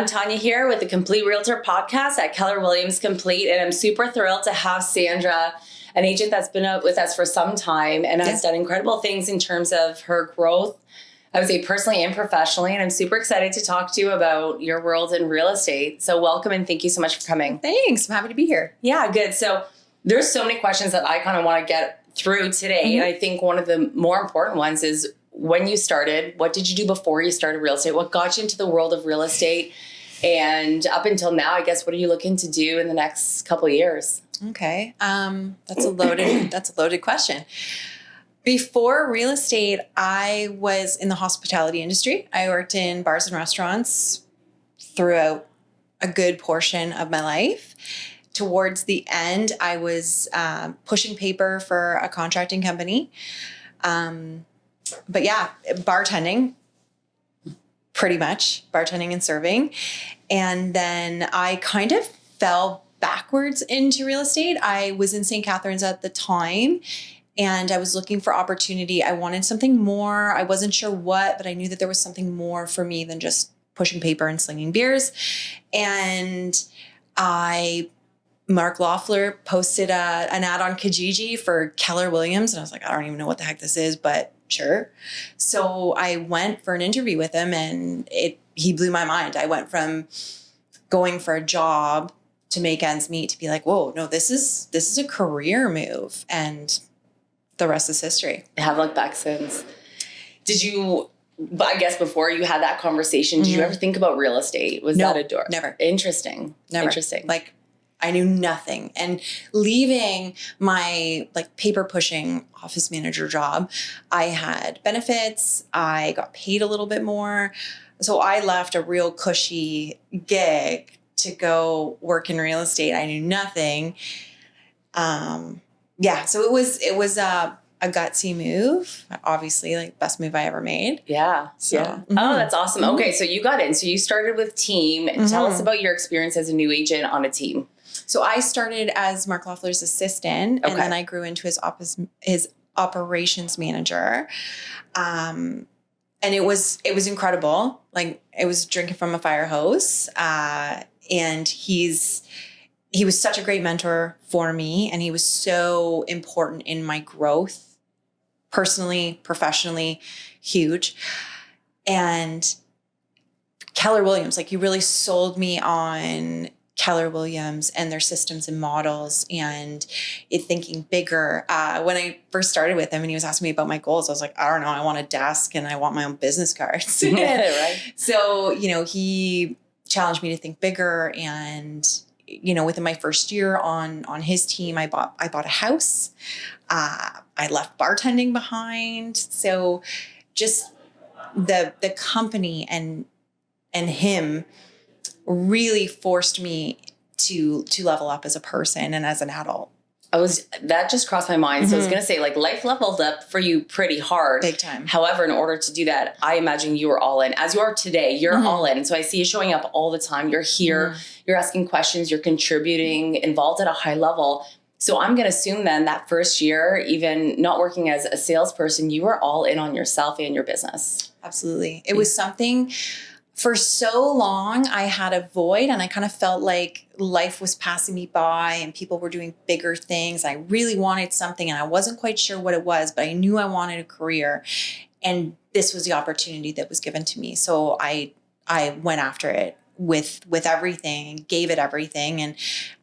I'm Tanya here with the Complete Realtor podcast at Keller Williams Complete, and I'm super thrilled to have Sandra, an agent that's been with us for some time and has done incredible things in terms of her growth, I would say personally and professionally, and I'm super excited to talk to you about your world in real estate. So welcome and thank you so much for coming. Thanks. I'm happy to be here. Yeah, good. So there's so many questions that I kind of want to get through today, and I think one of the more important ones is when you started, what did you do before you started real estate? What got you into the world of real estate? And up until now, I guess, what are you looking to do in the next couple of years? Okay. That's a loaded question. Before real estate, I was in the hospitality industry. I worked in bars and restaurants throughout a good portion of my life. Towards the end, I was pushing paper for a contracting company. But yeah, bartending, pretty much bartending and serving. And then I kind of fell backwards into real estate. I was in St. Catharines at the time and I was looking for opportunity. I wanted something more. I wasn't sure what, but I knew that there was something more for me than just pushing paper and slinging beers. And Mark Loeffler posted an ad on Kijiji for Keller Williams. And I was like, I don't even know what the heck this is, but sure. So I went for an interview with him and he blew my mind. I went from going for a job to make ends meet to be like, whoa, no, this is a career move. And the rest is history. I have looked back since. Did you, I guess before you had that conversation, did you ever think about real estate? Was that a door? Never. Interesting. Never. Interesting. Like, I knew nothing. And leaving my paper pushing office manager job, I had benefits. I got paid a little bit more. So I left a real cushy gig to go work in real estate. I knew nothing. So it was a gutsy move. Obviously, best move I ever made. Yeah. So, yeah. Oh, that's awesome. Okay. So you got in. So you started with team. Tell us about your experience as a new agent on a team. So I started as Mark Loeffler's assistant, and then I grew into his operations manager. And it was incredible. Like, it was drinking from a fire hose. And he was such a great mentor for me, and he was so important in my growth, personally, professionally, huge. And Keller Williams, he really sold me on Keller Williams and their systems and models and it thinking bigger. When I first started with him and he was asking me about my goals, I was like, I don't know, I want a desk and I want my own business cards. Right. So, he challenged me to think bigger. And, within my first year on his team, I bought a house. I left bartending behind. So just the company and him really forced me to level up as a person and as an adult. That just crossed my mind. So I was going to say, life leveled up for you pretty hard. Big time. However, in order to do that, I imagine you were all in. As you are today, you're all in. And so I see you showing up all the time. You're here, you're asking questions, you're contributing, involved at a high level. So I'm going to assume then that first year, even not working as a salesperson, you were all in on yourself and your business. Absolutely. It was something. For so long, I had a void and I kind of felt like life was passing me by and people were doing bigger things. I really wanted something and I wasn't quite sure what it was, but I knew I wanted a career. And this was the opportunity that was given to me. So I went after it with everything and gave it everything. And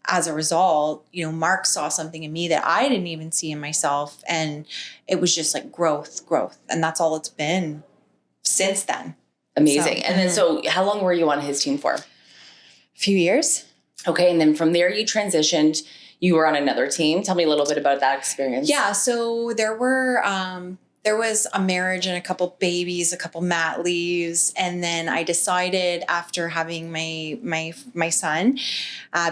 as a result, Mark saw something in me that I didn't even see in myself. And it was just growth. And that's all it's been since then. Amazing. And then, so how long were you on his team for? A few years. Okay. And then from there you transitioned, you were on another team. Tell me a little bit about that experience. Yeah. So there was a marriage and a couple babies, a couple mat leaves. And then I decided after having my son,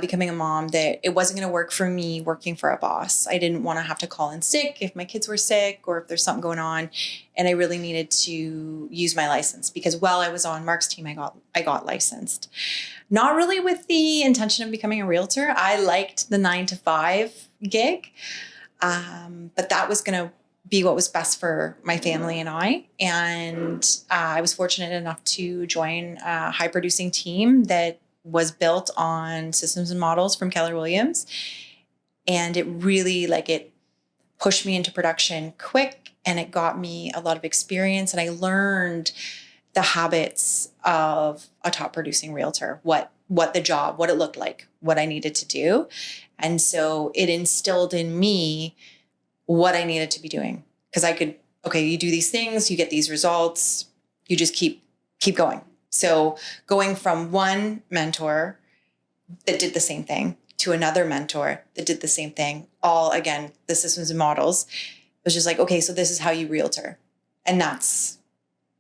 becoming a mom, that it wasn't going to work for me working for a boss. I didn't want to have to call in sick if my kids were sick or if there's something going on. And I really needed to use my license because while I was on Mark's team, I got licensed. Not really with the intention of becoming a realtor. I liked the 9 to 5 gig, but that was going to be what was best for my family and I. And I was fortunate enough to join a high producing team that was built on systems and models from Keller Williams. And it really it pushed me into production quick, and it got me a lot of experience. And I learned the habits of a top producing realtor, what the job, what it looked like, what I needed to do. And so it instilled in me what I needed to be doing. Because I could, okay, you do these things, you get these results, you just keep going. So going from one mentor that did the same thing to another mentor that did the same thing, all again, the systems and models, was just like, okay, so this is how you realtor. And that's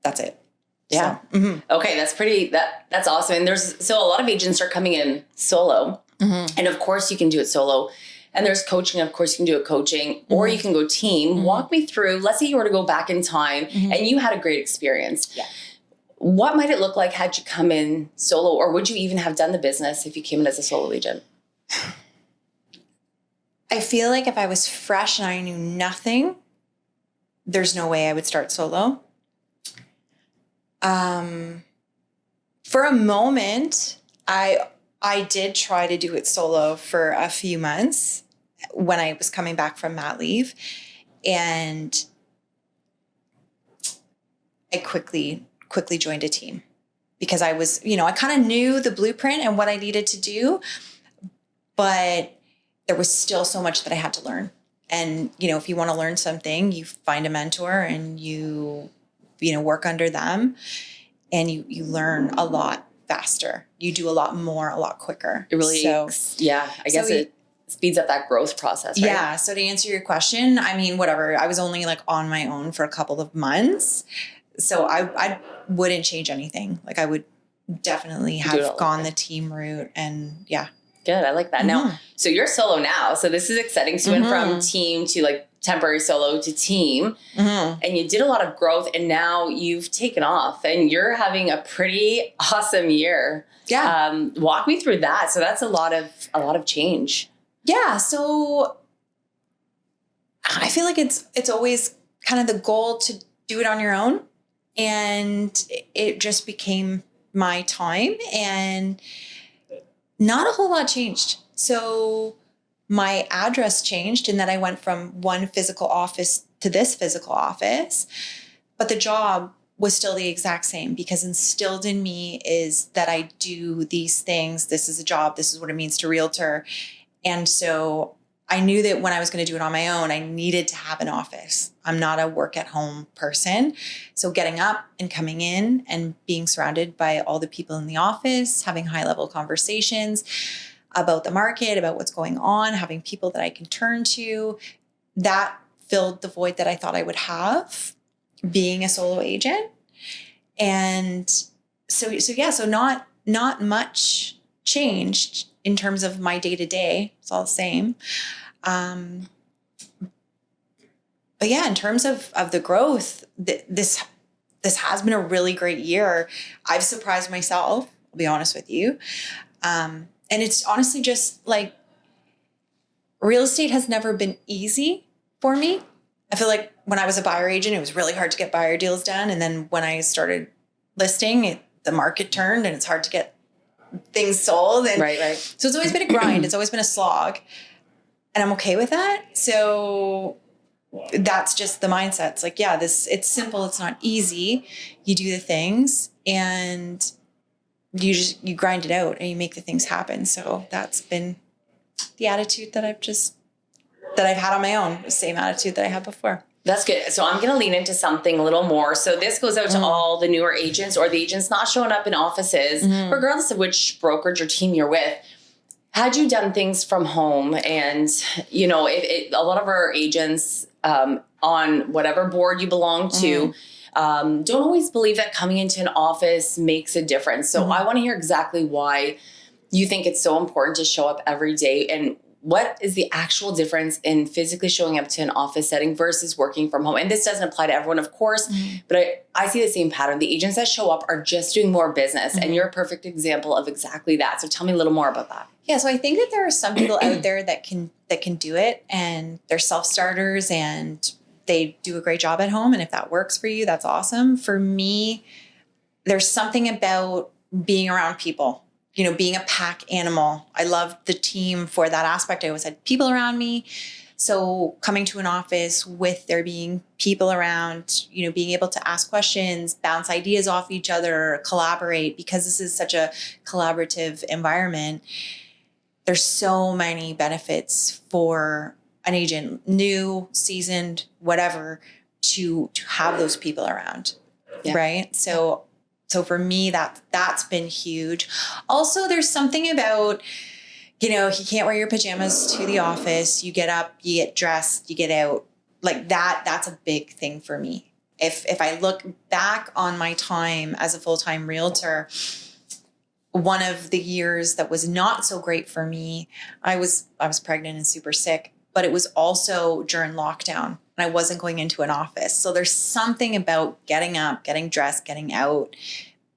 it. Yeah. So, Okay. That's awesome. And so a lot of agents are coming in solo, and of course you can do it solo. And there's coaching. Of course, you can do a coaching, or you can go team. Walk me through, let's say you were to go back in time and you had a great experience. Yeah. What might it look like had you come in solo, or would you even have done the business if you came in as a solo agent? I feel like if I was fresh and I knew nothing, there's no way I would start solo. For a moment, I did try to do it solo for a few months when I was coming back from mat leave. And I quickly joined a team because I was, I kind of knew the blueprint and what I needed to do, but there was still so much that I had to learn. And, if you want to learn something, you find a mentor and you work under them, and you learn a lot faster. You do a lot more, a lot quicker. It really, I guess it speeds up that growth process, right? Yeah. So to answer your question, I mean, whatever, I was only on my own for a couple of months. So I wouldn't change anything. I would definitely have gone the team route, and yeah. Good. I like that. Now, so you're solo now. So this is exciting. So you went from team to temporary solo to team, and you did a lot of growth, and now you've taken off and you're having a pretty awesome year. Yeah. Walk me through that. So that's a lot of change. Yeah. So I feel like it's always kind of the goal to do it on your own, and it just became my time, and not a whole lot changed. So my address changed in that I went from one physical office to this physical office, but the job was still the exact same, because instilled in me is that I do these things. This is a job. This is what it means to realtor. And so I knew that when I was going to do it on my own, I needed to have an office. I'm not a work at home person. So getting up and coming in and being surrounded by all the people in the office, having high level conversations about the market, about what's going on, having people that I can turn to, that filled the void that I thought I would have being a solo agent. And so not much changed in terms of my day-to-day. It's all the same. But yeah, in terms of the growth, this has been a really great year. I've surprised myself, I'll be honest with you. And it's honestly just real estate has never been easy for me. I feel like when I was a buyer agent, it was really hard to get buyer deals done. And then when I started listing, the market turned and it's hard to get things sold. And right. So it's always been a grind. It's always been a slog. And I'm okay with that. So that's just the mindset. It's it's simple. It's not easy. You do the things and you grind it out and you make the things happen. So that's been the attitude that I've had on my own, the same attitude that I had before. That's good. So I'm going to lean into something a little more. So this goes out to all the newer agents or the agents not showing up in offices, regardless of which brokerage or team you're with. Had you done things from home, and, a lot of our agents on whatever board you belong to don't always believe that coming into an office makes a difference. So I want to hear exactly why you think it's so important to show up every day, and what is the actual difference in physically showing up to an office setting versus working from home? And this doesn't apply to everyone, of course, but I see the same pattern. The agents that show up are just doing more business, and you're a perfect example of exactly that. So tell me a little more about that. Yeah, so I think that there are some people out there that can do it, and they're self-starters and they do a great job at home. And if that works for you, that's awesome. For me, there's something about being around people, being a pack animal. I loved the team for that aspect. I always had people around me. So coming to an office with there being people around, being able to ask questions, bounce ideas off each other, collaborate, because this is such a collaborative environment. There's so many benefits for an agent, new, seasoned, whatever, to have those people around, right? So for me, that's been huge. Also, there's something about, you can't wear your pajamas to the office. You get up, you get dressed, you get out. Like that's a big thing for me. If I look back on my time as a full-time realtor, one of the years that was not so great for me, I was pregnant and super sick, but it was also during lockdown and I wasn't going into an office. So there's something about getting up, getting dressed, getting out,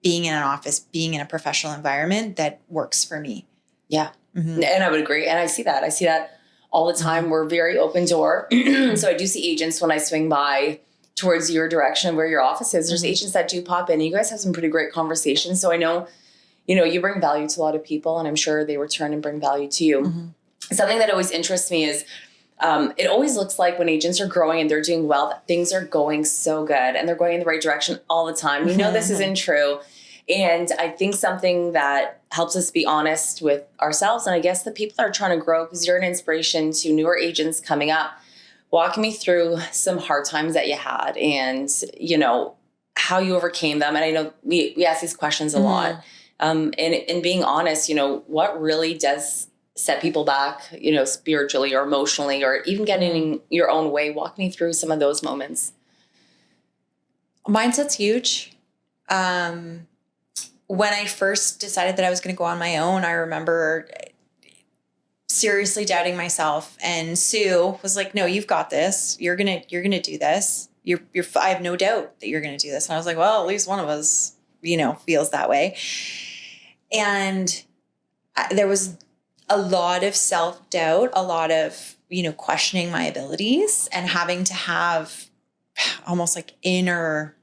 being in an office, being in a professional environment that works for me. Yeah. Mm-hmm. And I would agree. And I see that all the time. Mm-hmm. We're very open door. So I do see agents when I swing by towards your direction of where your office is. There's agents that do pop in. You guys have some pretty great conversations. So I know, you bring value to a lot of people and I'm sure they return and bring value to you. Mm-hmm. Something that always interests me is it always looks like when agents are growing and they're doing well, that things are going so good and they're going in the right direction all the time. We know this isn't true. And I think something that helps us be honest with ourselves and I guess the people that are trying to grow, because you're an inspiration to newer agents coming up, walking me through some hard times that you had and, how you overcame them. And I know we ask these questions a lot. And being honest, what really does set people back, spiritually or emotionally, or even getting in your own way. Walk me through some of those moments. Mindset's huge. When I first decided that I was going to go on my own, I remember seriously doubting myself. And Sue was like, "No, you've got this. You're gonna do this. I have no doubt that you're gonna do this." And I was like, "Well, at least one of us, feels that way." And there was a lot of self-doubt, a lot of, questioning my abilities and having to have almost like inner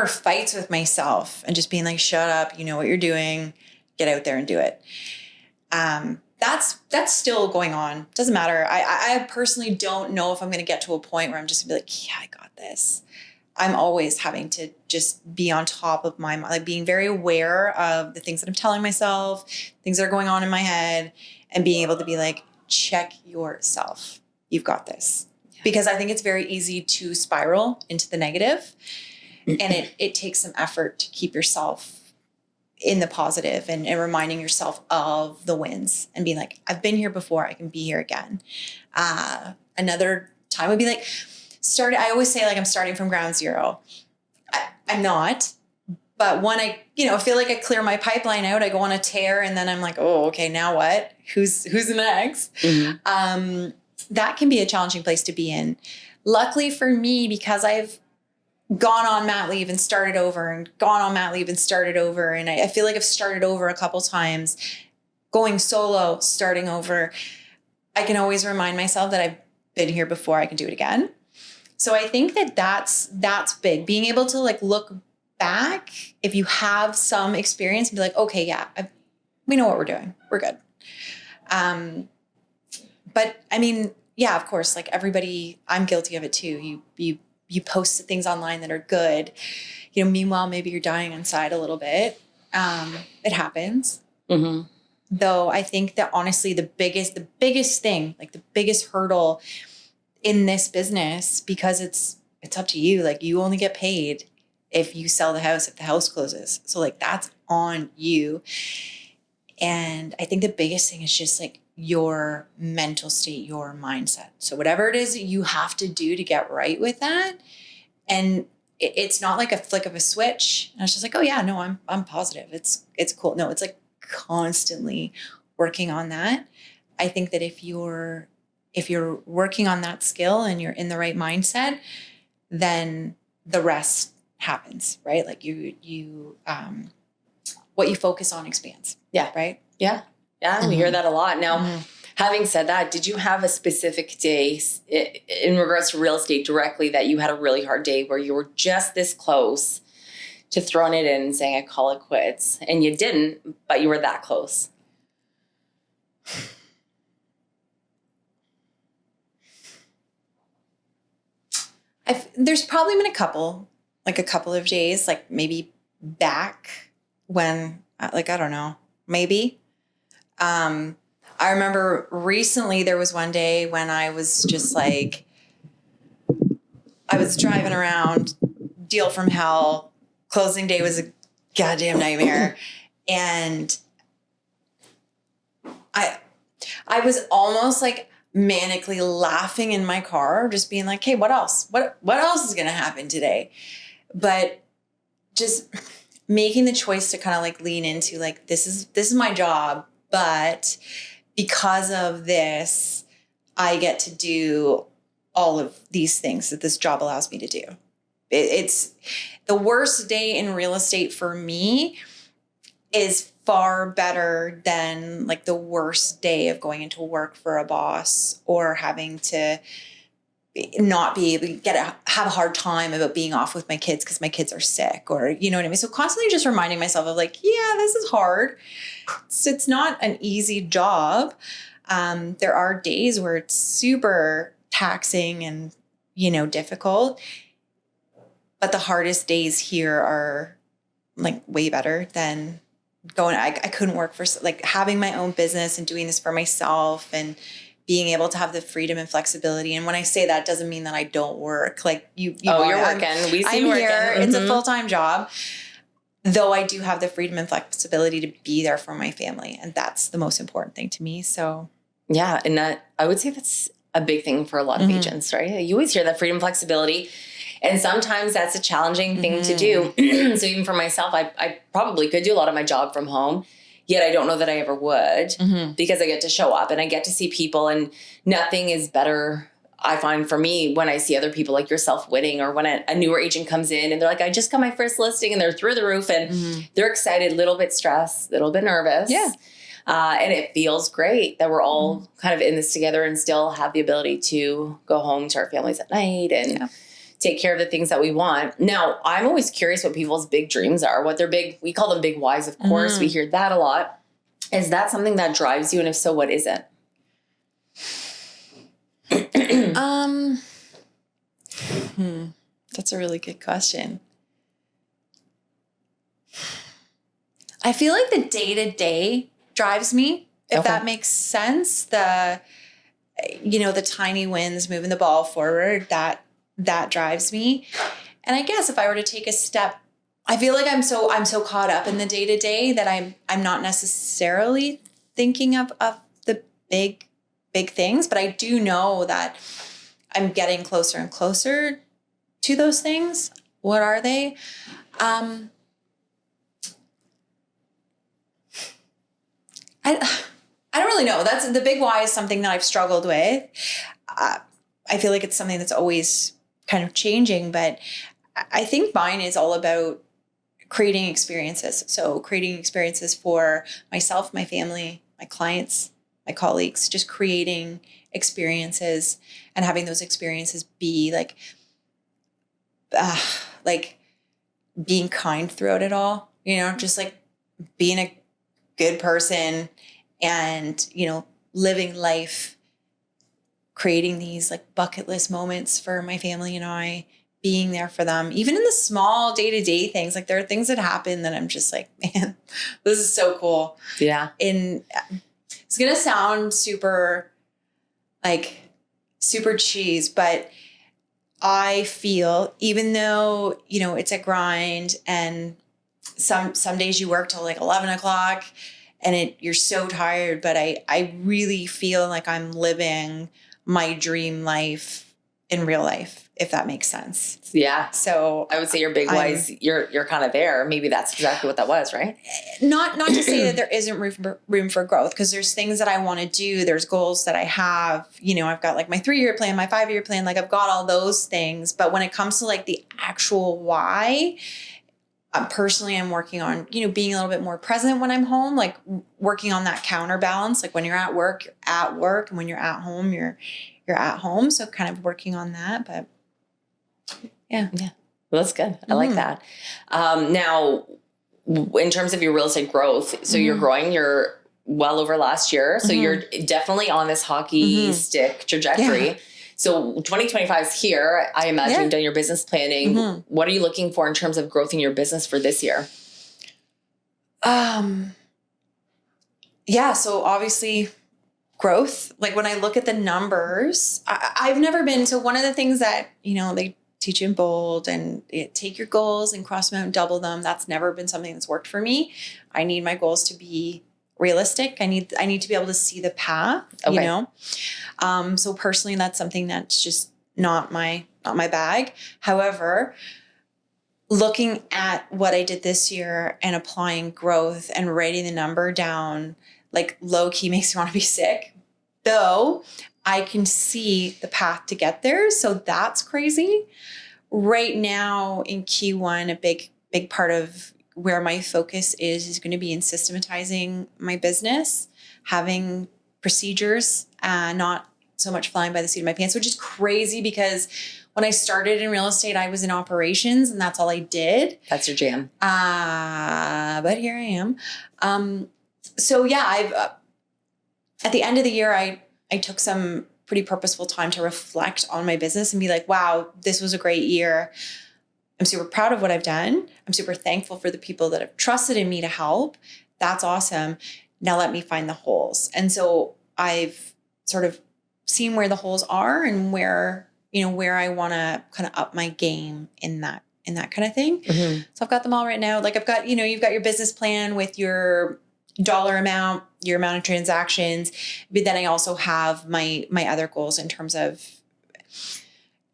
fights with myself and just being like, "Shut up, you know what you're doing, get out there and do it." That's still going on. Doesn't matter. I personally don't know if I'm going to get to a point where I'm just gonna be like, "Yeah, I got this." I'm always having to just be on top of my mind, like being very aware of the things that I'm telling myself, things that are going on in my head, and being able to be like, check yourself. You've got this. Yeah. Because I think it's very easy to spiral into the negative. And it takes some effort to keep yourself in the positive and reminding yourself of the wins and being like, I've been here before, I can be here again. Another time would be like, I always say like I'm starting from ground zero. I'm not, but when I feel like I clear my pipeline out, I go on a tear and then I'm like, oh, okay, now what? Who's next? Mm-hmm. That can be a challenging place to be in. Luckily for me, because I've gone on mat leave and started over and gone on mat leave and started over. And I feel like I've started over a couple times, going solo, starting over. I can always remind myself that I've been here before, I can do it again. So I think that's big. Being able to like look back, if you have some experience and be like, okay, yeah, we know what we're doing. We're good. But I mean, yeah, of course, like everybody, I'm guilty of it too. You post things online that are good. Meanwhile, maybe you're dying inside a little bit. It happens. Mm-hmm. Though I think that honestly, the biggest thing, like the biggest hurdle in this business, because it's up to you. Like you only get paid if you sell the house, if the house closes. So like that's on you. And I think the biggest thing is just like your mental state, your mindset. So whatever it is that you have to do to get right with that. And it's not like a flick of a switch. And it's just like, oh yeah, no, I'm positive. It's cool. No, it's like constantly working on that. I think that if you're working on that skill and you're in the right mindset, then the rest happens, right? Like you what you focus on expands. Yeah. Right. Yeah. Yeah. Mm-hmm. We hear that a lot now. Mm-hmm. Having said that, did you have a specific day in regards to real estate directly that you had a really hard day where you were just this close to throwing it in and saying, I call it quits, and you didn't, but you were that close? There's probably been a couple of days, like maybe back when, like, I don't know, maybe. I remember recently there was one day when I was just like, I was driving around, deal from hell. Closing day was a goddamn nightmare. And I was almost like manically laughing in my car, just being like, hey, what else? What else is going to happen today? But just making the choice to kind of like lean into like, this is my job, but because of this, I get to do all of these things that this job allows me to do. It's the worst day in real estate for me is far better than like the worst day of going into work for a boss or having to not be able to have a hard time about being off with my kids because my kids are sick, or you know what I mean? So constantly just reminding myself of like, yeah, this is hard. It's not an easy job. There are days where it's super taxing and, you know, difficult. But the hardest days here are like way better than going. I couldn't work for like having my own business and doing this for myself and being able to have the freedom and flexibility. And when I say that, it doesn't mean that I don't work. Like you're working. We see you working. Here. It's a full-time job, though I do have the freedom and flexibility to be there for my family. And that's the most important thing to me. So yeah. And that, I would say that's a big thing for a lot of agents, right? You always hear that freedom, flexibility. And sometimes that's a challenging thing to do. So even for myself, I probably could do a lot of my job from home. Yet I don't know that I ever would because I get to show up and I get to see people, and nothing is better, I find, for me when I see other people like yourself winning, or when a newer agent comes in and they're like, I just got my first listing, and they're through the roof and they're excited, a little bit stressed, a little bit nervous. Yeah. And it feels great that we're all kind of in this together and still have the ability to go home to our families at night and take care of the things that we want. Now, I'm always curious what people's big dreams are, what their we call them big whys, of course. We hear that a lot. Is that something that drives you? And if so, what is it? That's a really good question. I feel like the day-to-day drives me, if that makes sense. The tiny wins, moving the ball forward, that drives me. And I guess if I were to take a step, I feel like I'm so caught up in the day-to-day that I'm not necessarily thinking of the big things, but I do know that I'm getting closer and closer to those things. What are they? I don't really know. That's the big why is something that I've struggled with. I feel like it's something that's always kind of changing, but I think mine is all about creating experiences. So creating experiences for myself, my family, my clients, my colleagues, just creating experiences and having those experiences be like being kind throughout it all, just like being a good person and, living life, creating these like bucket list moments for my family and I, being there for them, even in the small day-to-day things. Like there are things that happen that I'm just like, man, this is so cool. Yeah. And it's going to sound super cheese, but I feel even though, it's a grind and some days you work till like 11 o'clock and you're so tired, but I really feel like I'm living my dream life in real life, if that makes sense. Yeah. So I would say your big whys, you're kind of there. Maybe that's exactly what that was, right? Not to say that there isn't room for growth, because there's things that I want to do. There's goals that I have. I've got like my 3-year plan, my 5-year plan. Like I've got all those things. But when it comes to like the actual why, personally, I'm working on, being a little bit more present when I'm home, like working on that counterbalance. Like when you're at work, you're at work. And when you're at home, you're at home. So kind of working on that, but yeah. Yeah. Well, that's good. I like that. Now, in terms of your real estate growth, so you're growing, you're well over last year. So you're definitely on this hockey stick trajectory. Yeah. So 2025 is here. I imagine you've done your business planning. What are you looking for in terms of growth in your business for this year? Yeah. So obviously growth, like when I look at the numbers, I've never been, so one of the things that, they teach you in Bold and take your goals and cross them out and double them. That's never been something that's worked for me. I need my goals to be realistic. I need to be able to see the path, So personally, that's something that's just not my bag. However, looking at what I did this year and applying growth and writing the number down, like low key makes me want to be sick, though I can see the path to get there. So that's crazy. Right now in Q1, a big part of where my focus is going to be in systematizing my business, having procedures, not so much flying by the seat of my pants, which is crazy because when I started in real estate, I was in operations and that's all I did. That's your jam. But here I am. So yeah, I've at the end of the year, I took some pretty purposeful time to reflect on my business and be like, wow, this was a great year. I'm super proud of what I've done. I'm super thankful for the people that have trusted in me to help. That's awesome. Now let me find the holes. And so I've sort of seen where the holes are and where I want to kind of up my game in that kind of thing. So I've got them all right now. Like I've got, you've got your business plan with your dollar amount, your amount of transactions. But then I also have my other goals in terms of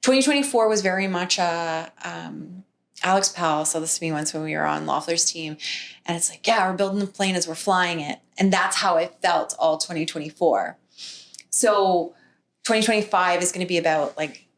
2024 was very much Alex Powell saw this to me once when we were on Loeffler's team. And it's like, yeah, we're building the plane as we're flying it. And that's how I felt all 2024. So 2025 is going to be about like,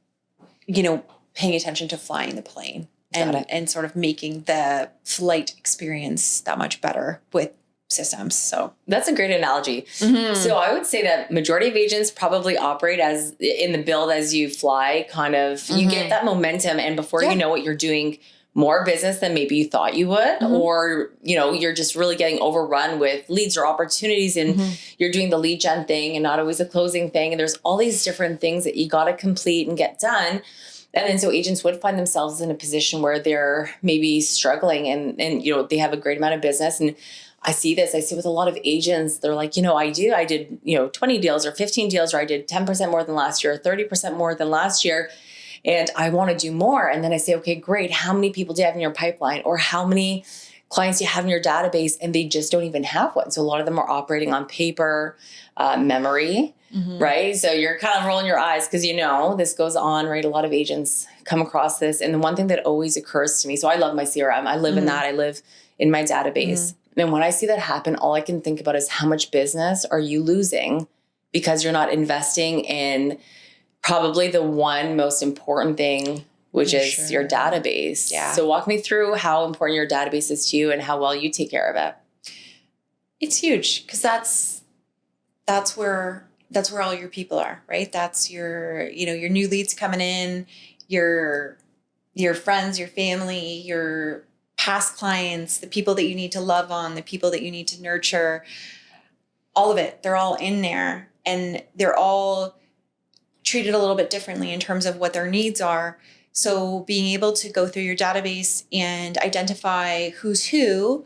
paying attention to flying the plane and sort of making the flight experience that much better with systems. So that's a great analogy. So I would say that majority of agents probably operate as in the build as you fly, kind of, you get that momentum. And before you know it, you're doing more business than maybe you thought you would, or, you're just really getting overrun with leads or opportunities and you're doing the lead gen thing and not always a closing thing. And there's all these different things that you got to complete and get done. And then so agents would find themselves in a position where they're maybe struggling and they have a great amount of business. And I see with a lot of agents, they're like, I did 20 deals or 15 deals, or I did 10% more than last year, or 30% more than last year. And I want to do more. And then I say, okay, great. How many people do you have in your pipeline, or how many clients do you have in your database? And they just don't even have one. So a lot of them are operating on paper, memory, right? So you're kind of rolling your eyes because, this goes on, right? A lot of agents come across this. And the one thing that always occurs to me, so I love my CRM. I live in that. I live in my database. And when I see that happen, all I can think about is how much business are you losing because you're not investing in probably the one most important thing, which is your database. Yeah. So walk me through how important your database is to you and how well you take care of it. It's huge because that's where all your people are, right? That's your new leads coming in, your friends, your family, your past clients, the people that you need to love on, the people that you need to nurture, all of it. They're all in there and they're all treated a little bit differently in terms of what their needs are. So being able to go through your database and identify who's who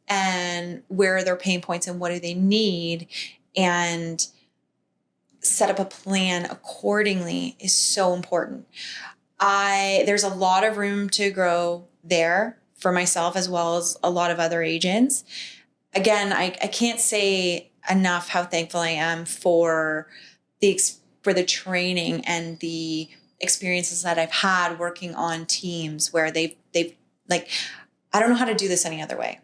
and where are their pain points and what do they need and set up a plan accordingly is so important. There's a lot of room to grow there for myself as well as a lot of other agents. Again, I can't say enough how thankful I am for the training and the experiences that I've had working on teams where they've like, I don't know how to do this any other way.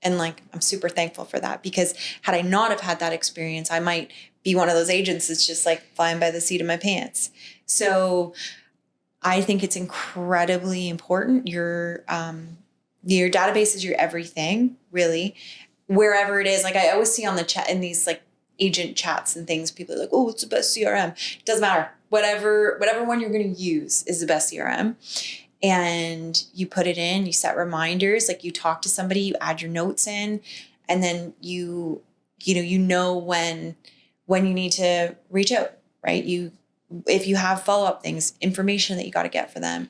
And like, I'm super thankful for that because had I not have had that experience, I might be one of those agents that's just like flying by the seat of my pants. So I think it's incredibly important. Your Your database is your everything, really. Wherever it is, like I always see on the chat in these like agent chats and things, people are like, oh, what's the best CRM? It doesn't matter. Whatever one you're going to use is the best CRM. And you put it in, you set reminders, like you talk to somebody, you add your notes in, and then you know when you need to reach out, right? If you have follow-up things, information that you got to get for them,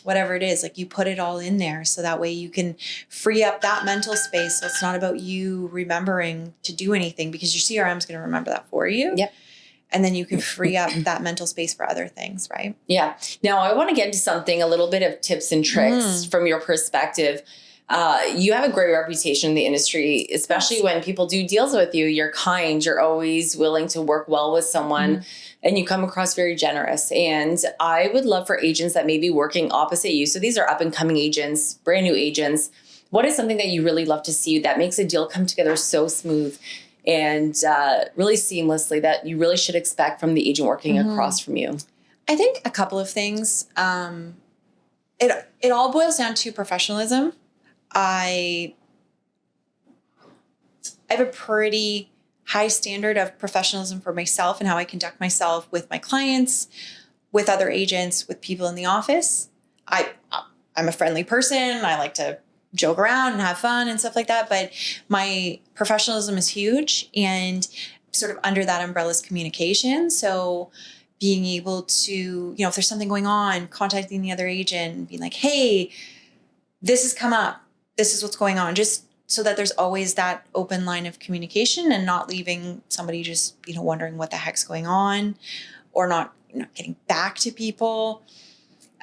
whatever it is, like you put it all in there so that way you can free up that mental space. So it's not about you remembering to do anything because your CRM is going to remember that for you. Yep. And then you can free up that mental space for other things, right? Yeah. Now I want to get into something, a little bit of tips and tricks from your perspective. You have a great reputation in the industry, especially when people do deals with you. You're kind, you're always willing to work well with someone, and you come across very generous. And I would love for agents that may be working opposite you. So these are up and coming agents, brand new agents. What is something that you really love to see that makes a deal come together so smooth and really seamlessly that you really should expect from the agent working across from you? I think a couple of things. It all boils down to professionalism. I have a pretty high standard of professionalism for myself and how I conduct myself with my clients, with other agents, with people in the office. I'm a friendly person. I like to joke around and have fun and stuff like that. But my professionalism is huge, and sort of under that umbrella is communication. So being able to, if there's something going on, contacting the other agent and being like, hey, this has come up. This is what's going on. Just so that there's always that open line of communication and not leaving somebody just, wondering what the heck's going on or not getting back to people.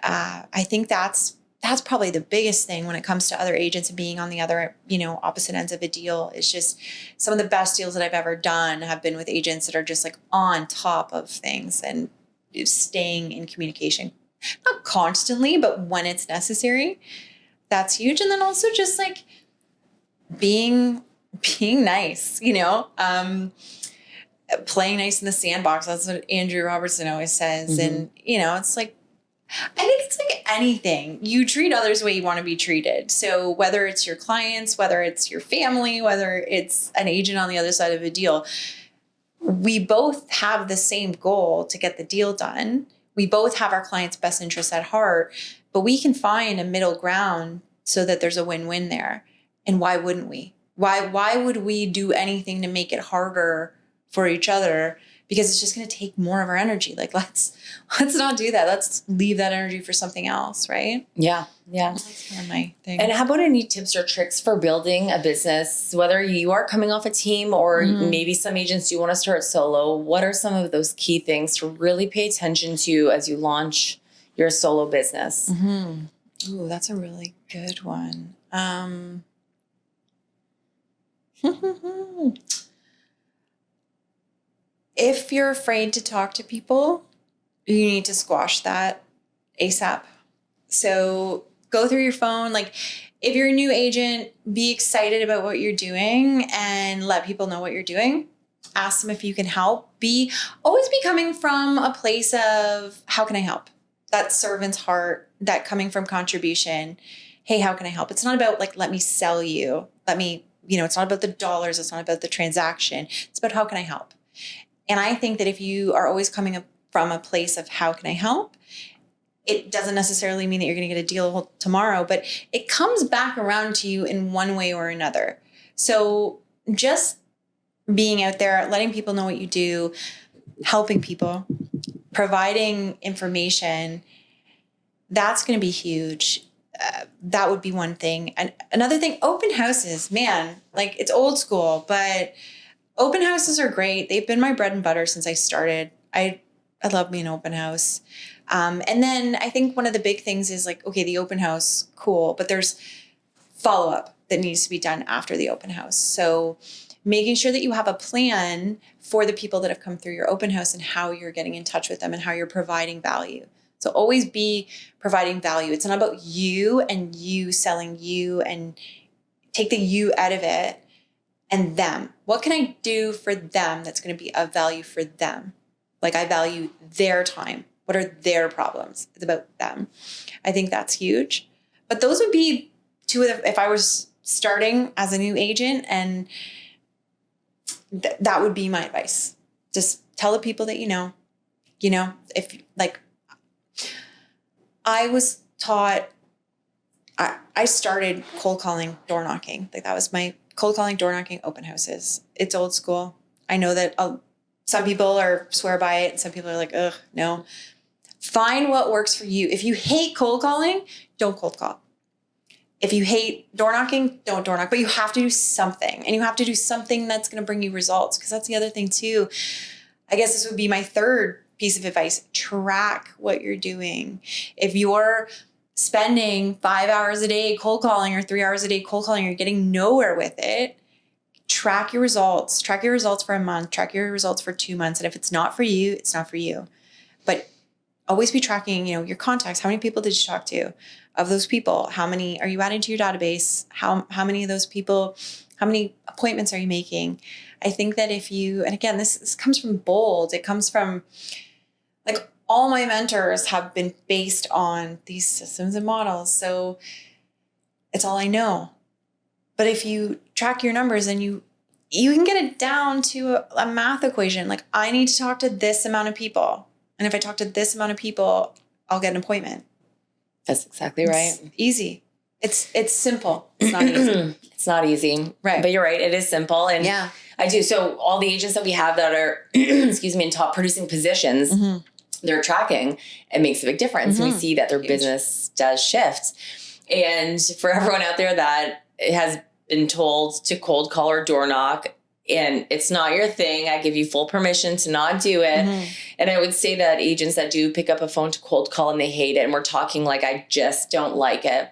I think that's probably the biggest thing when it comes to other agents and being on the other, opposite ends of a deal. It's just some of the best deals that I've ever done have been with agents that are just like on top of things and staying in communication, not constantly, but when it's necessary. That's huge. And then also just like being nice, playing nice in the sandbox. That's what Andrew Robertson always says. And, it's like, I think it's like anything. You treat others the way you want to be treated. So whether it's your clients, whether it's your family, whether it's an agent on the other side of a deal, we both have the same goal to get the deal done. We both have our client's best interests at heart, but we can find a middle ground so that there's a win-win there. And why wouldn't we? Why would we do anything to make it harder for each other? Because it's just going to take more of our energy. Like, let's not do that. Let's leave that energy for something else, right? Yeah. That's kind of my thing. And how about any tips or tricks for building a business, whether you are coming off a team or maybe some agents do want to start solo? What are some of those key things to really pay attention to as you launch your solo business? Ooh, that's a really good one. If you're afraid to talk to people, you need to squash that ASAP. So go through your phone. Like if you're a new agent, be excited about what you're doing and let people know what you're doing. Ask them if you can help. Always be coming from a place of how can I help? That servant's heart, that coming from contribution. Hey, how can I help? It's not about like, let me sell you. It's not about the dollars. It's not about the transaction. It's about how can I help? And I think that if you are always coming up from a place of how can I help, it doesn't necessarily mean that you're going to get a deal tomorrow, but it comes back around to you in one way or another. So just being out there, letting people know what you do, helping people, providing information, that's going to be huge. That would be one thing. And another thing, open houses, man, like it's old school, but open houses are great. They've been my bread and butter since I started. I love being an open house. And then I think one of the big things is like, okay, the open house, cool, but there's follow-up that needs to be done after the open house. So making sure that you have a plan for the people that have come through your open house and how you're getting in touch with them and how you're providing value. So always be providing value. It's not about you and you selling you, and take the you out of it and them. What can I do for them that's going to be of value for them? Like I value their time. What are their problems? It's about them. I think that's huge. But those would be if I was starting as a new agent, and that would be my advice. Just tell the people that you know, if like I was taught, I started cold calling, door knocking. Like that was my cold calling, door knocking, open houses. It's old school. I know that some people swear by it and some people are like, ugh, no. Find what works for you. If you hate cold calling, don't cold call. If you hate door knocking, don't door knock. But you have to do something. And you have to do something that's going to bring you results. Because that's the other thing too. I guess this would be my third piece of advice. Track what you're doing. If you're spending 5 hours a day cold calling or 3 hours a day cold calling, you're getting nowhere with it, track your results. Track your results for a month. Track your results for 2 months. And if it's not for you, it's not for you. But always be tracking, your contacts. How many people did you talk to? Of those people, how many are you adding to your database? How many of those people, how many appointments are you making? I think that and again, this comes from Bold. It comes from like all my mentors have been based on these systems and models. So it's all I know. But if you track your numbers and you can get it down to a math equation, like I need to talk to this amount of people. And if I talk to this amount of people, I'll get an appointment. That's exactly right. It's easy. It's simple. It's not easy. It's not easy. Right. But you're right. It is simple. And yeah, I do. So all the agents that we have that are, in top producing positions, they're tracking. It makes a big difference. And we see that their business does shift. And for everyone out there that has been told to cold call or door knock, and it's not your thing, I give you full permission to not do it. And I would say that agents that do pick up a phone to cold call and they hate it, and we're talking like, I just don't like it.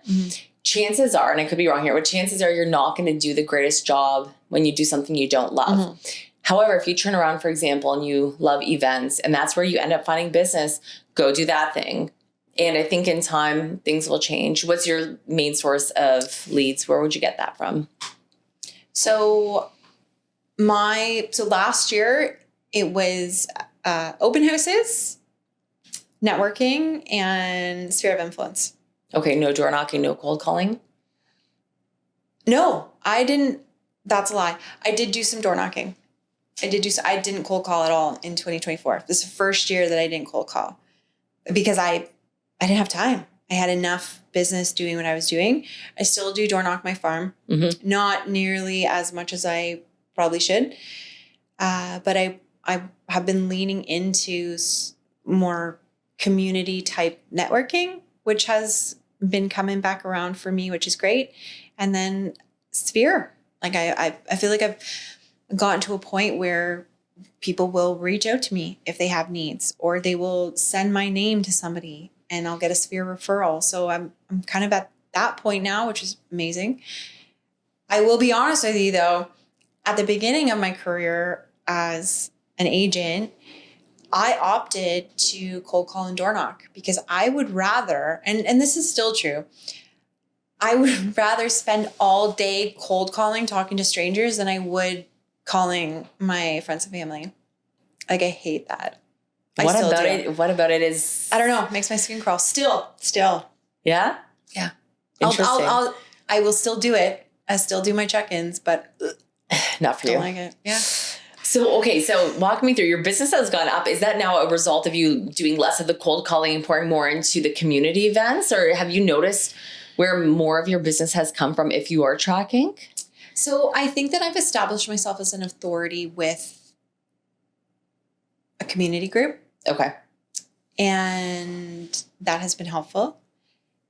Chances are, and I could be wrong here, but chances are you're not going to do the greatest job when you do something you don't love. However, if you turn around, for example, and you love events and that's where you end up finding business, go do that thing. And I think in time, things will change. What's your main source of leads? Where would you get that from? So last year it was open houses, networking, and sphere of influence. Okay, no door knocking, no cold calling? No, I didn't. That's a lie. I did do some door knocking. I didn't cold call at all in 2024. This is the first year that I didn't cold call because I didn't have time. I had enough business doing what I was doing. I still do door knock my farm, not nearly as much as I probably should. But I have been leaning into more community type networking, which has been coming back around for me, which is great. And then sphere, like I feel like I've gotten to a point where people will reach out to me if they have needs, or they will send my name to somebody and I'll get a sphere referral. So I'm kind of at that point now, which is amazing. I will be honest with you though, at the beginning of my career as an agent, I opted to cold call and door knock because I would rather, and this is still true, I would rather spend all day cold calling, talking to strangers than I would calling my friends and family. Like I hate that. What about it is, I don't know, makes my skin crawl. Still. Yeah? Yeah. Interesting. I will still do it. I still do my check-ins, but not for you. Don't like it. Yeah. So walk me through. Your business has gone up. Is that now a result of you doing less of the cold calling and pouring more into the community events? Or have you noticed where more of your business has come from if you are tracking? So I think that I've established myself as an authority with a community group. Okay. And that has been helpful.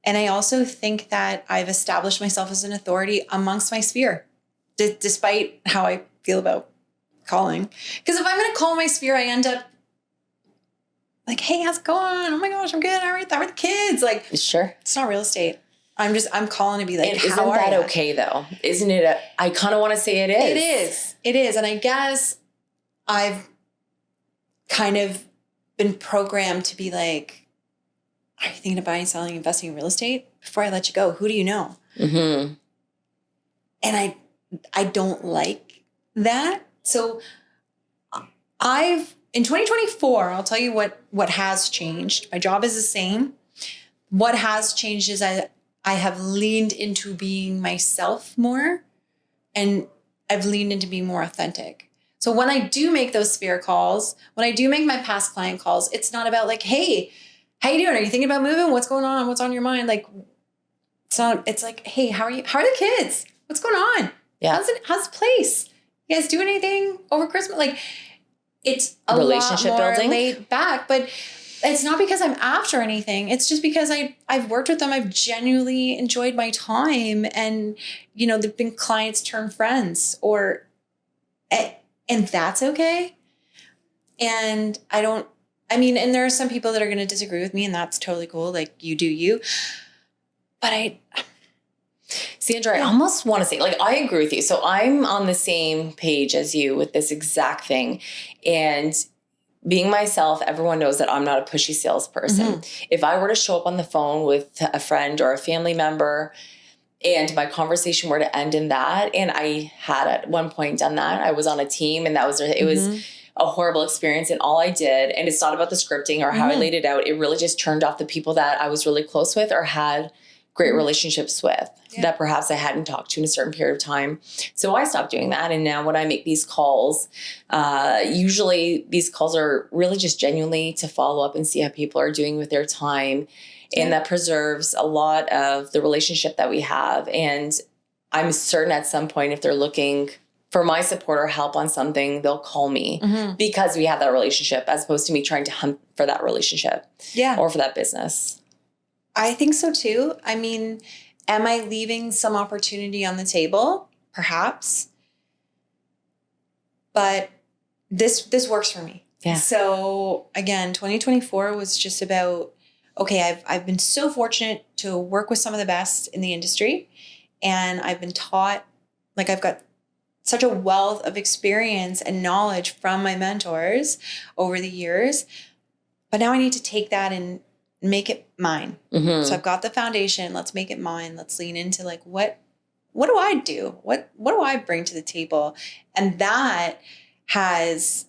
And I also think that I've established myself as an authority amongst my sphere, despite how I feel about calling. Because if I'm going to call my sphere, I end up like, hey, how's it going? Oh my gosh, I'm good. How are the kids? Like, sure. It's not real estate. I'm calling to be like, and isn't that okay though? Isn't it? I kind of want to say it is. It is. And I guess I've kind of been programmed to be like, are you thinking of buying, selling, investing in real estate? Before I let you go, who do you know? Mm-hmm. And I don't like that. So in 2024, I'll tell you what has changed. My job is the same. What has changed is I have leaned into being myself more, and I've leaned into being more authentic. So when I do make those sphere calls, when I do make my past client calls, it's not about like, hey, how you doing? Are you thinking about moving? What's going on? What's on your mind? Like, it's like, hey, how are you? How are the kids? What's going on? Yeah. How's the place? You guys do anything over Christmas? Like, it's a relationship lot more building, laid back, but it's not because I'm after anything. It's just because I've worked with them. I've genuinely enjoyed my time, and they've been clients turned friends, and that's okay. And and there are some people that are going to disagree with me, and that's totally cool. Like, you do you. But Sandra, I almost want to say, like, I agree with you. So I'm on the same page as you with this exact thing. And being myself, everyone knows that I'm not a pushy salesperson. Mm-hmm. If I were to show up on the phone with a friend or a family member and my conversation were to end in that, and I had at one point done that, I was on a team, and it was a horrible experience, and all I did, and it's not about the scripting or how I laid it out, it really just turned off the people that I was really close with or had great relationships with that perhaps I hadn't talked to in a certain period of time. So I stopped doing that. And now when I make these calls, usually these calls are really just genuinely to follow up and see how people are doing with their time. And that preserves a lot of the relationship that we have. And I'm certain at some point, if they're looking for my support or help on something, they'll call me because we have that relationship, as opposed to me trying to hunt for that relationship or for that business. I think so too. I mean, am I leaving some opportunity on the table? Perhaps. But this works for me. Yeah. So again, 2024 was just about, okay, I've been so fortunate to work with some of the best in the industry, and I've been taught, like, I've got such a wealth of experience and knowledge from my mentors over the years. But now I need to take that and make it mine. Mm-hmm. So I've got the foundation. Let's make it mine. Let's lean into, like, what do I do? What do I bring to the table? And that has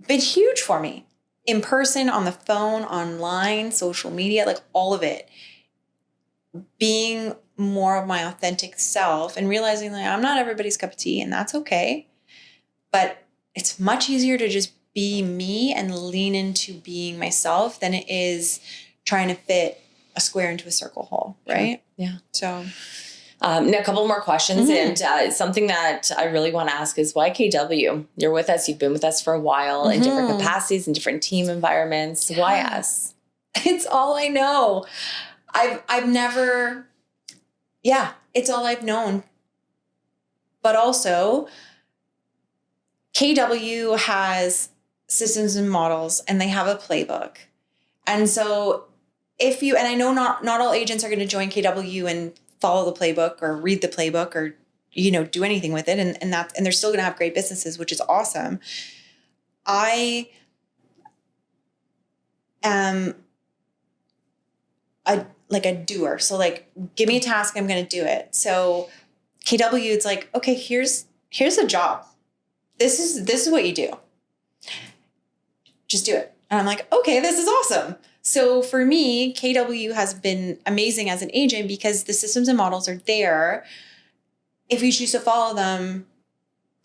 been huge for me, in person, on the phone, online, social media, like all of it. Being more of my authentic self and realizing that I'm not everybody's cup of tea, and that's okay. But it's much easier to just be me and lean into being myself than it is trying to fit a square into a circle hole, right? Yeah. So now a couple more questions. And something that I really want to ask is, why KW? You're with us. You've been with us for a while in different capacities, in different team environments. Yeah. Why us? It's all I know. I've never, it's all I've known. But also, KW has systems and models, and they have a playbook. And so and I know not all agents are going to join KW and follow the playbook or read the playbook or, do anything with it. And they're still going to have great businesses, which is awesome. I am a doer. So, like, give me a task, I'm going to do it. So KW, it's like, okay, here's a job. This is what you do. Just do it. And I'm like, okay, this is awesome. So for me, KW has been amazing as an agent because the systems and models are there. If you choose to follow them,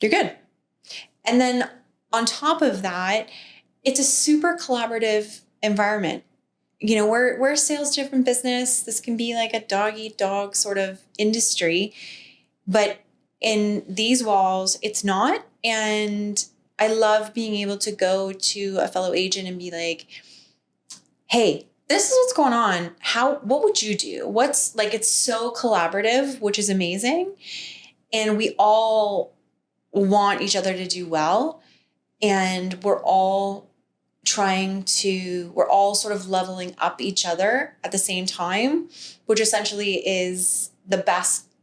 you're good. And then on top of that, it's a super collaborative environment. We're a sales-driven business. This can be like a dog-eat-dog sort of industry. But in these walls, it's not. And I love being able to go to a fellow agent and be like, hey, this is what's going on. What would you do? It's so collaborative, which is amazing. And we all want each other to do well. And we're all sort of leveling up each other at the same time, which essentially is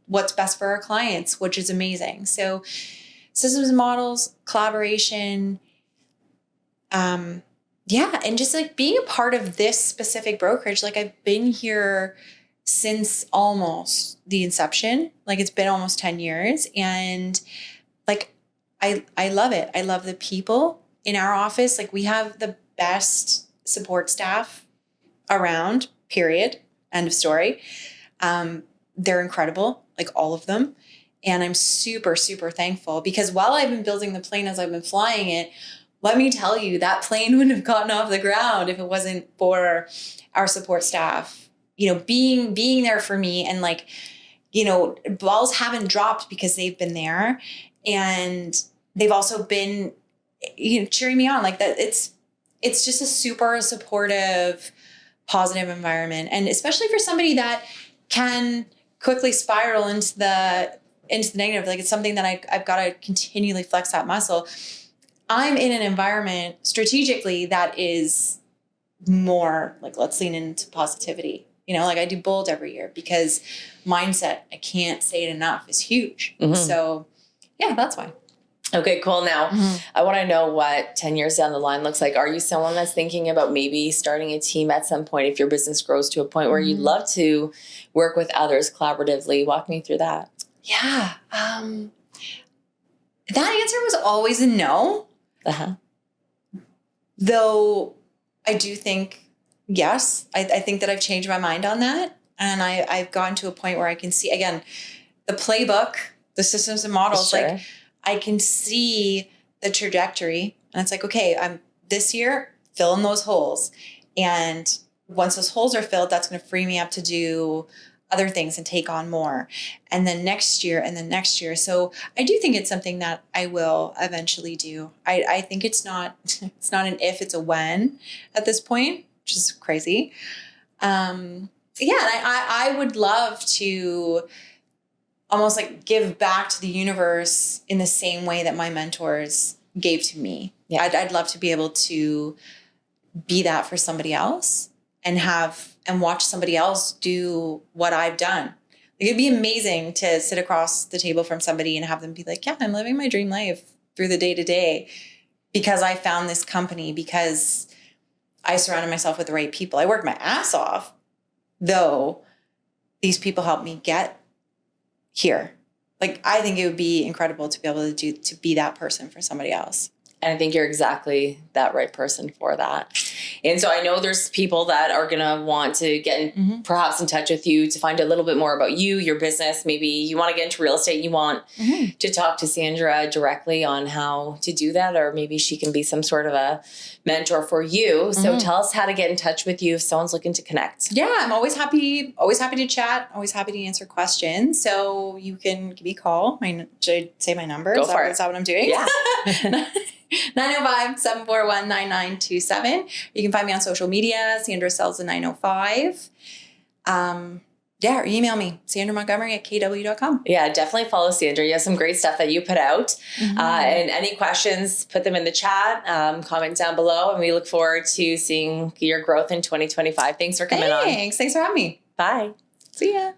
what's best for our clients, which is amazing. So systems and models, collaboration, and just like being a part of this specific brokerage. Like, I've been here since almost the inception. Like, it's been almost 10 years. And like, I love it. I love the people in our office. Like, we have the best support staff around, period. End of story. They're incredible, like all of them. And I'm super, super thankful because while I've been building the plane as I've been flying it, let me tell you, that plane wouldn't have gotten off the ground if it wasn't for our support staff, being there for me. And like, balls haven't dropped because they've been there. And they've also been, cheering me on like that. It's just a super supportive, positive environment. And especially for somebody that can quickly spiral into the negative, like it's something that I've got to continually flex that muscle. I'm in an environment strategically that is more like, let's lean into positivity. Like I do Bold every year because mindset, I can't say it enough, is huge. Mm-hmm. So yeah, that's why. Okay, cool. Now, I want to know what 10 years down the line looks like. Are you someone that's thinking about maybe starting a team at some point if your business grows to a point where you'd love to work with others collaboratively? Walk me through that. Yeah. That answer was always a no. Uh-huh. Though I do think, yes, I think that I've changed my mind on that. And I've gotten to a point where I can see, again, the playbook, the systems and models, Sure. like I can see the trajectory. And it's like, okay, I'm this year, fill in those holes. And once those holes are filled, that's going to free me up to do other things and take on more. And then next year and then next year. So I do think it's something that I will eventually do. I think it's not an if, it's a when at this point, which is crazy. I would love to almost like give back to the universe in the same way that my mentors gave to me. Yeah. I'd love to be able to be that for somebody else and watch somebody else do what I've done. Like, it'd be amazing to sit across the table from somebody and have them be like, yeah, I'm living my dream life through the day to day because I found this company, because I surrounded myself with the right people. I worked my ass off, though these people helped me get here. Like, I think it would be incredible to be able to be that person for somebody else. And I think you're exactly that right person for that. And so I know there's people that are going to want to get perhaps in touch with you to find a little bit more about you, your business. Maybe you want to get into real estate. You want to talk to Sandra directly on how to do that, or maybe she can be some sort of a mentor for you. So tell us how to get in touch with you if someone's looking to connect. Yeah, I'm always happy to chat, always happy to answer questions. So you can give me a call. Should I say my number? Go for it. Is that what I'm doing? Yeah. 905-741-9927. You can find me on social media, Sandra Sells the 905. Or email me, sandramontgomery@kw.com. Yeah, definitely follow Sandra. You have some great stuff that you put out. And any questions, put them in the chat, comment down below, and we look forward to seeing your growth in 2025. Thanks for coming on. Thanks for having me. Bye. See ya.